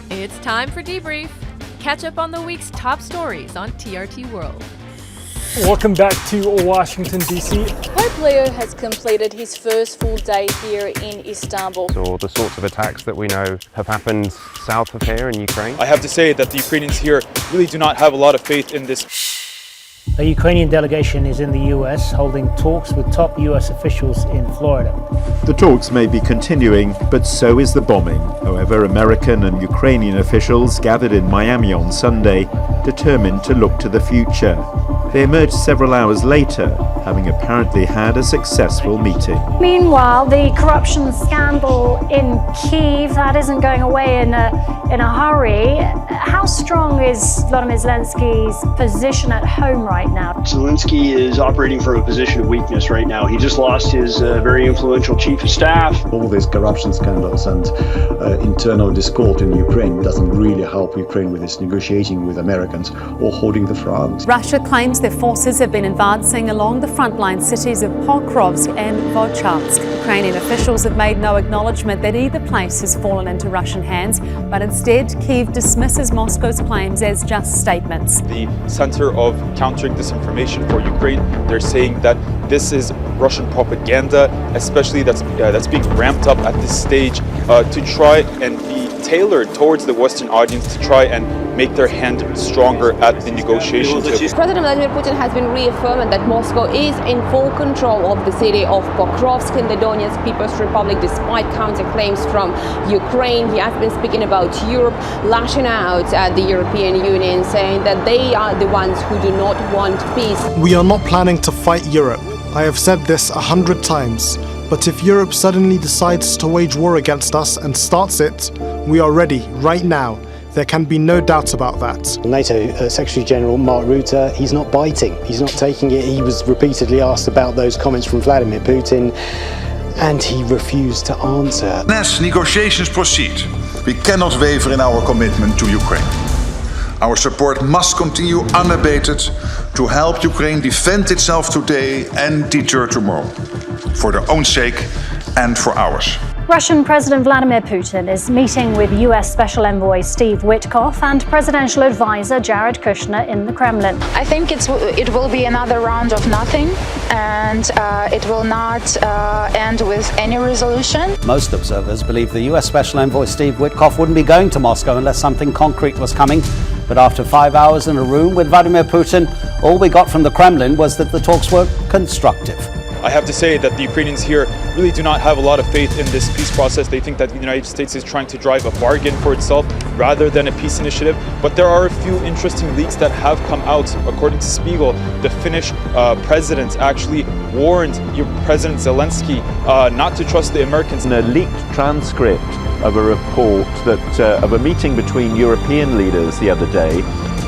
It's time for Debrief. Catch up on the week's top stories on TRT World. Welcome back to Washington, D.C. Pope Leo has completed his first full day here in Istanbul. Or the sorts of attacks that we know have happened south of here in Ukraine. I have to say that the Ukrainians here really do not have a lot of faith in this. A Ukrainian delegation is in the US holding talks with top US officials in Florida. The talks may be continuing, but so is the bombing. However, American and Ukrainian officials gathered in Miami on Sunday, determined to look to the future. They emerged several hours later, having apparently had a successful meeting. Meanwhile, the corruption scandal in Kyiv, that isn't going away in a hurry. How strong is Vladimir Zelensky's position at home right now? Zelensky is operating from a position of weakness right now. He just lost his very influential chief of staff. All these corruption scandals and internal discord in Ukraine doesn't really help Ukraine with its negotiating with Americans or holding the front. Russia claims their forces have been advancing along the frontline cities of Pokrovsk and Volchansk. Ukrainian officials have made no acknowledgement that either place has fallen into Russian hands, but instead Kyiv dismisses Moscow's claims as just statements. The center of countering disinformation for Ukraine, they're saying that this is Russian propaganda, especially that's being ramped up at this stage to try and be tailored towards the Western audience to try and make their hand stronger at the negotiations. President Vladimir Putin has been reaffirming that Moscow is in full control of the city of Pokrovsk in the Donetsk People's Republic, despite counterclaims from Ukraine. He has been speaking about Europe, lashing out at the European Union, saying that they are the ones who do not want peace. We are not planning to fight Europe. I have said this 100 times. But if Europe suddenly decides to wage war against us and starts it, we are ready right now. There can be no doubt about that. NATO Secretary General Mark Rutte, he's not biting. He's not taking it. He was repeatedly asked about those comments from Vladimir Putin, and he refused to answer. As negotiations proceed, we cannot waver in our commitment to Ukraine. Our support must continue unabated to help Ukraine defend itself today and deter tomorrow, for their own sake and for ours. Russian President Vladimir Putin is meeting with US Special Envoy Steve Witkoff and Presidential Advisor Jared Kushner in the Kremlin. I think it will be another round of nothing, and it will not end with any resolution. Most observers believe the US Special Envoy Steve Witkoff wouldn't be going to Moscow unless something concrete was coming. But after 5 hours in a room with Vladimir Putin, all we got from the Kremlin was that the talks were constructive. I have to say that the Ukrainians here really do not have a lot of faith in this peace process. They think that the United States is trying to drive a bargain for itself rather than a peace initiative. But there are a few interesting leaks that have come out. According to Spiegel, the Finnish president actually warned President Zelensky not to trust the Americans. In a leaked transcript of a report of a meeting between European leaders the other day,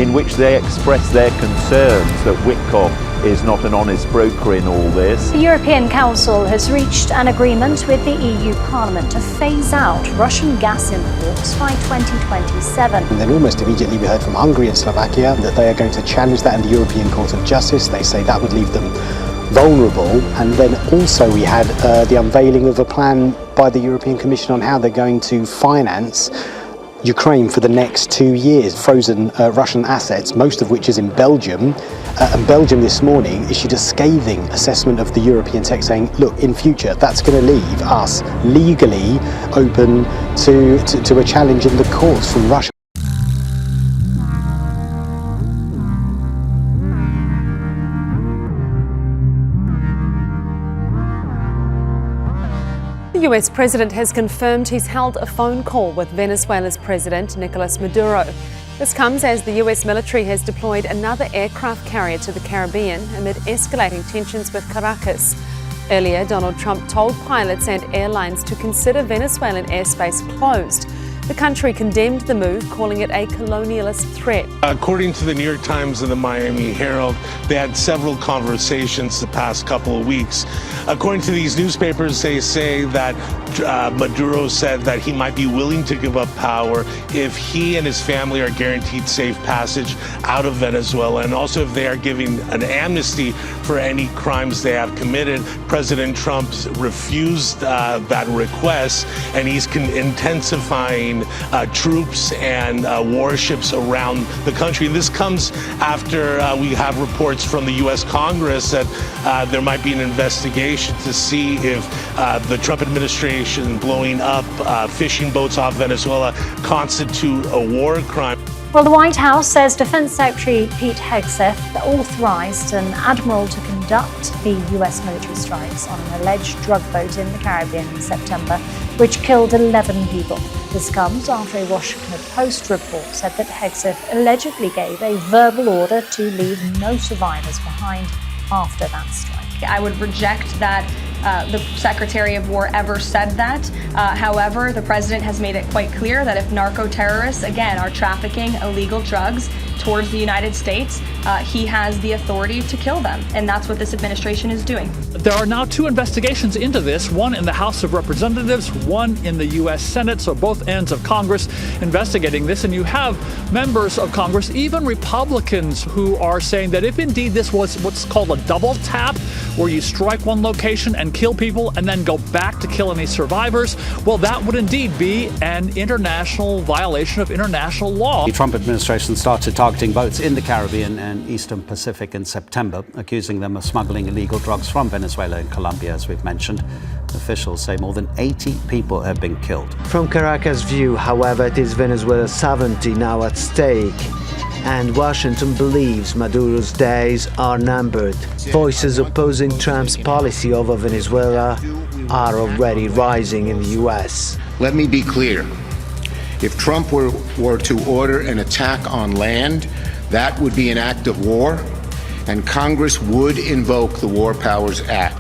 in which they expressed their concerns that Witkoff is not an honest broker in all this. The European Council has reached an agreement with the EU Parliament to phase out Russian gas imports by 2027. And then almost immediately we heard from Hungary and Slovakia that they are going to challenge that in the European Court of Justice. They say that would leave them vulnerable. And then also we had the unveiling of a plan by the European Commission on how they're going to finance Ukraine for the next 2 years. Frozen Russian assets, most of which is in Belgium. And Belgium this morning issued a scathing assessment of the European text saying, look, in future, that's going to leave us legally open to a challenge in the courts from Russia. The US president has confirmed he's held a phone call with Venezuela's president, Nicolas Maduro. This comes as the US military has deployed another aircraft carrier to the Caribbean amid escalating tensions with Caracas. Earlier, Donald Trump told pilots and airlines to consider Venezuelan airspace closed. The country condemned the move, calling it a colonialist threat. According to the New York Times and the Miami Herald, they had several conversations the past couple of weeks. According to these newspapers, they say that Maduro said that he might be willing to give up power if he and his family are guaranteed safe passage out of Venezuela, and also if they are giving an amnesty for any crimes they have committed. President Trump refused that request, and he's intensifying deploying troops and warships around the country. And this comes after we have reports from the U.S. Congress that there might be an investigation to see if the Trump administration blowing up fishing boats off Venezuela constitute a war crime. Well, the White House says Defense Secretary Pete Hegseth authorized an admiral to conduct the U.S. military strikes on an alleged drug boat in the Caribbean in September, which killed 11 people. This comes after a Washington Post report said that Hegseth allegedly gave a verbal order to leave no survivors behind after that strike. I would reject that the Secretary of War ever said that. However, the President has made it quite clear that if narco-terrorists, again, are trafficking illegal drugs towards the United States, he has the authority to kill them. And that's what this administration is doing. There are now 2 investigations into this, one in the House of Representatives, one in the U.S. Senate, so both ends of Congress investigating this. And you have members of Congress, even Republicans, who are saying that if indeed this was what's called a double tap, where you strike one location and kill people and then go back to kill any survivors, well, that would indeed be an international violation of international law. The Trump administration started targeting boats in the Caribbean and Eastern Pacific in September, accusing them of smuggling illegal drugs from Venezuela and Colombia, as we've mentioned. Officials say more than 80 people have been killed. From Caracas' view, however, it is Venezuela's sovereignty now at stake. And Washington believes Maduro's days are numbered. Voices opposing Trump's policy over Venezuela are already rising in the U.S. Let me be clear. If Trump were to order an attack on land, that would be an act of war, and Congress would invoke the War Powers Act.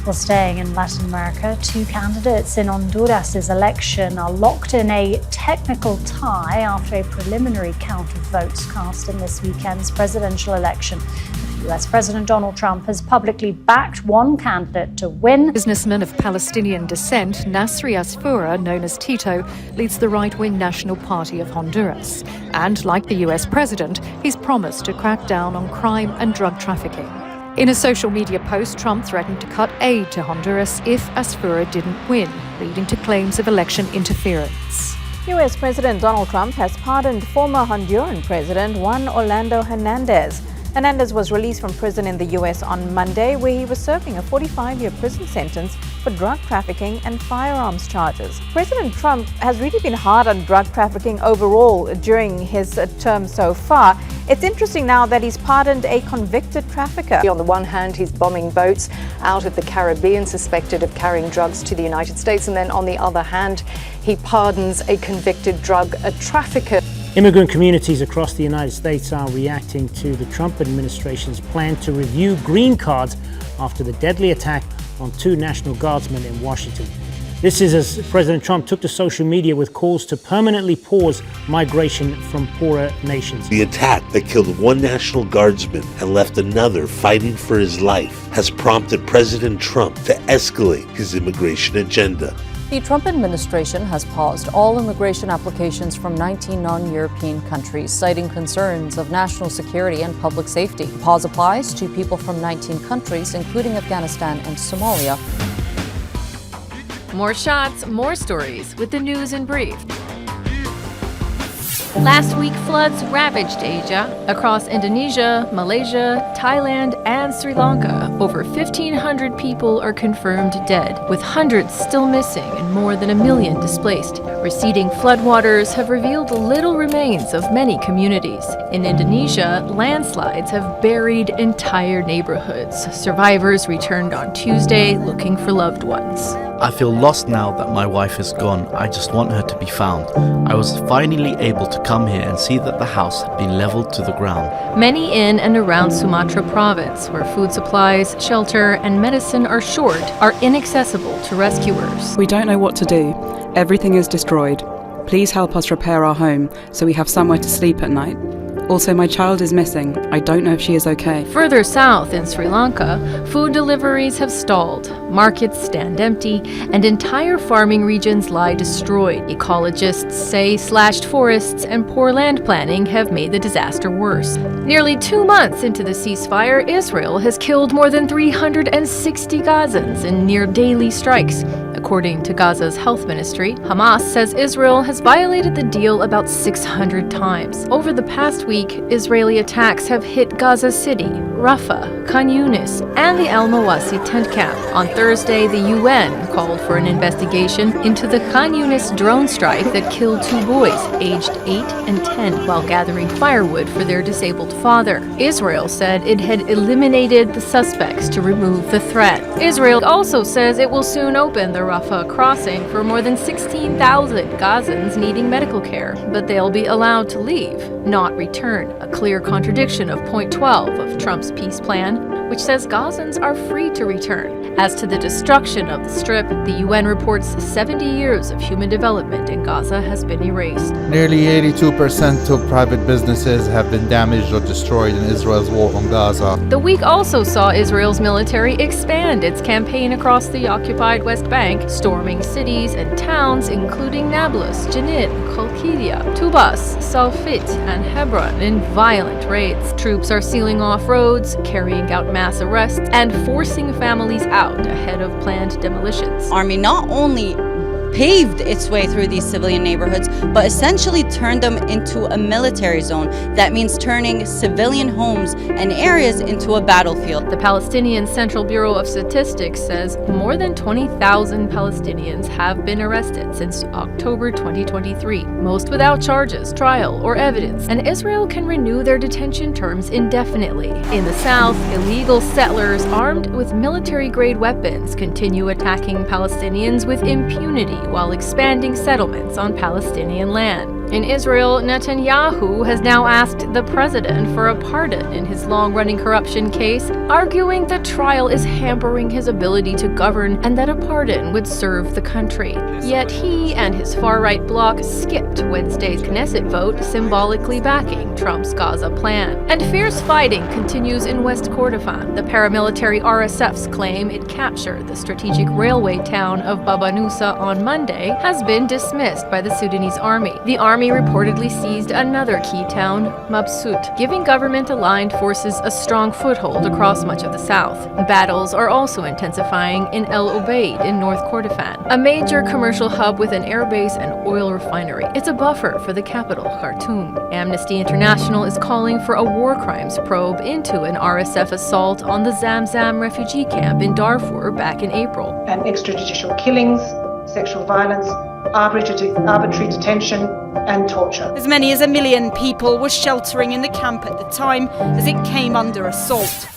Well, staying in Latin America, 2 candidates in Honduras' election are locked in a technical tie after a preliminary count of votes cast in this weekend's presidential election. US President Donald Trump has publicly backed one candidate to win. Businessman of Palestinian descent, Nasri Asfoura, known as Tito, leads the right-wing National Party of Honduras. And like the US president, he's promised to crack down on crime and drug trafficking. In a social media post, Trump threatened to cut aid to Honduras if Asfoura didn't win, leading to claims of election interference. US President Donald Trump has pardoned former Honduran President Juan Orlando Hernandez. Hernandez was released from prison in the U.S. on Monday, where he was serving a 45-year prison sentence for drug trafficking and firearms charges. President Trump has really been hard on drug trafficking overall during his term so far. It's interesting now that he's pardoned a convicted trafficker. On the one hand, he's bombing boats out of the Caribbean suspected of carrying drugs to the United States, and then on the other hand, he pardons a convicted drug trafficker. Immigrant communities across the United States are reacting to the Trump administration's plan to review green cards after the deadly attack on 2 National Guardsmen in Washington. This is as President Trump took to social media with calls to permanently pause migration from poorer nations. The attack that killed 1 National Guardsman and left another fighting for his life has prompted President Trump to escalate his immigration agenda. The Trump administration has paused all immigration applications from 19 non-European countries, citing concerns of national security and public safety. The pause applies to people from 19 countries, including Afghanistan and Somalia. More shots, more stories with the news in brief. Last week, floods ravaged Asia. Across Indonesia, Malaysia, Thailand, and Sri Lanka, over 1,500 people are confirmed dead, with hundreds still missing and more than 1 million displaced. Receding floodwaters have revealed little remains of many communities. In Indonesia, landslides have buried entire neighborhoods. Survivors returned on Tuesday looking for loved ones. I feel lost now that my wife is gone. I just want her to be found. I was finally able to come here and see that the house had been leveled to the ground. Many in and around Sumatra province, where food supplies, shelter, and medicine are short, are inaccessible to rescuers. We don't know what to do. Everything is destroyed. Please help us repair our home so we have somewhere to sleep at night. Also, my child is missing. I don't know if she is okay. Further south in Sri Lanka, food deliveries have stalled, markets stand empty, and entire farming regions lie destroyed. Ecologists say slashed forests and poor land planning have made the disaster worse. Nearly 2 months into the ceasefire, Israel has killed more than 360 Gazans in near daily strikes. according to Gaza's health ministry. Hamas says Israel has violated the deal about 600 times. Over the past week, Israeli attacks have hit Gaza City, Rafah, Khan Yunis, and the Al-Mawasi tent camp. On Thursday, the UN called for an investigation into the Khan Yunis drone strike that killed 2 boys, aged 8 and 10, while gathering firewood for their disabled father. Israel said it had eliminated the suspects to remove the threat. Israel also says it will soon open the Rafah crossing for more than 16,000 Gazans needing medical care, but they'll be allowed to leave, not return, a clear contradiction of point 12 of Trump's peace plan, which says Gazans are free to return. As to the destruction of the Strip, the UN reports 70 years of human development in Gaza has been erased. Nearly 82% of private businesses have been damaged or destroyed in Israel's war on Gaza. The week also saw Israel's military expand its campaign across the occupied West Bank, storming cities and towns including Nablus, Jenin, Kolkidia, Tubas, Salfit, and Hebron in violent raids. Troops are sealing off roads, carrying out mass arrests, and forcing families out ahead of planned demolitions. Army not only paved its way through these civilian neighborhoods, but essentially turned them into a military zone. That means turning civilian homes and areas into a battlefield. The Palestinian Central Bureau of Statistics says more than 20,000 Palestinians have been arrested since October 2023, most without charges, trial, or evidence, and Israel can renew their detention terms indefinitely. In the south, illegal settlers armed with military-grade weapons continue attacking Palestinians with impunity while expanding settlements on Palestinian land. In Israel, Netanyahu has now asked the president for a pardon in his long-running corruption case, arguing the trial is hampering his ability to govern and that a pardon would serve the country. Yet he and his far-right bloc skipped Wednesday's Knesset vote, symbolically backing Trump's Gaza plan. And fierce fighting continues in West Kordofan. The paramilitary RSF's claim it captured the strategic railway town of Baba Nusa on Monday has been dismissed by the Sudanese army. The army reportedly seized another key town, Mabsut, giving government-aligned forces a strong foothold across much of the south. Battles are also intensifying in El Obeid in North Kordofan, a major commercial hub with an airbase and oil refinery. It's a buffer for the capital, Khartoum. Amnesty International is calling for a war crimes probe into an RSF assault on the Zamzam refugee camp in Darfur back in April. And extrajudicial killings, sexual violence, arbitrary detention, and torture. As many as 1 million people were sheltering in the camp at the time as it came under assault.